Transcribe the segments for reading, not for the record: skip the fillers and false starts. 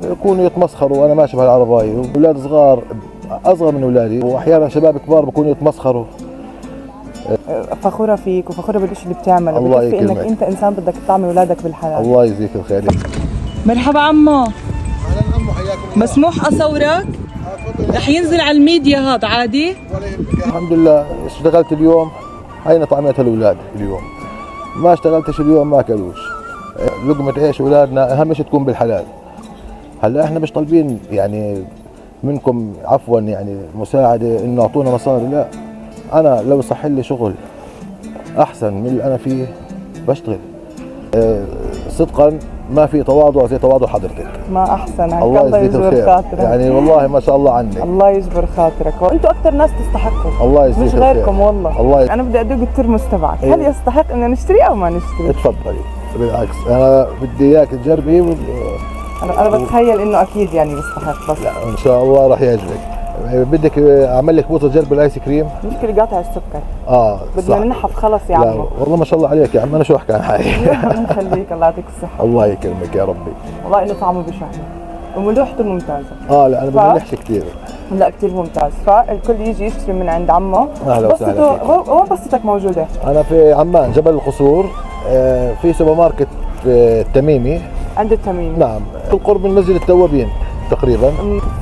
يكونوا يتمسخروا وانا ماشي بهالعربايه، واولاد صغار اصغر من اولادي، واحيانا شباب كبار بكونوا يتمسخروا. فخوره فيك وفخوره بالشيء اللي بتعمله، الله بكفي انك يكرمك. انت انسان بدك تطعمي اولادك بالحلال. الله يجزيك الخير. مرحبا عمو. اهلا عمو، حياكم الله. مسموح اصورك؟ رح ينزل على الميديا هذا عادي؟ الحمد لله اشتغلت اليوم، هينا طعميتها الاولاد اليوم. ما اشتغلتش اليوم ما اكلوش. لقمة عيش اولادنا اهم شيء تكون بالحلال. هلا احنا مش طالبين يعني منكم عفوا يعني مساعده انه اعطونا مصاري، لا. انا لو صح لي شغل احسن من اللي انا فيه بشتغل. صدقا ما في تواضع زي تواضع حضرتك. ما احسن هيك. الله الله يجزيك يجبر الخير، خاطرك. يعني والله ما شاء الله عنك. الله يجبر خاطرك، وانتوا اكثر ناس تستحقوا. الله يجزيك مش الخير. غيركم والله. الله انا بدي ادوق الترمس تبعك، إيه. هل يستحق ان نشتري او ما نشتري؟ تفضلي، بالعكس انا بدي اياك تجربي انا بتخيل انه اكيد يعني يستحق. بس لا ان شاء الله راح يعجبك. بدك اعمل لك بوطه تجرب الايس كريم؟ مشكلة قاطع السكر. صح. بدنا ننحف خلص يا لا عمو. والله ما شاء الله عليك يا عم، انا شو احكي عن حالي. الله يخليك، الله يعطيك الصحة. الله يكرمك يا ربي. والله انه طعمه بشهي وملوحته ممتازة. لا انا ما بملحش كثير. لا كثير ممتاز، فالكل يجي يشتري من عند عمه. اهلا وسهلا فيك. وين بسطتك موجودة؟ انا في عمان جبل القصور، في سوبر ماركت التميمي. عند التميمي. نعم، بالقرب من مسجد التوابين تقريبا.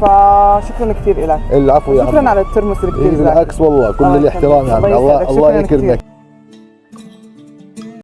فشكرا كثير لك. العفو يا عم. شكرا على الترمس اللي كثير زاكي. بالعكس والله كل الله الاحترام يا عم. يسعدك. الله شكراً يكرمك. كثير.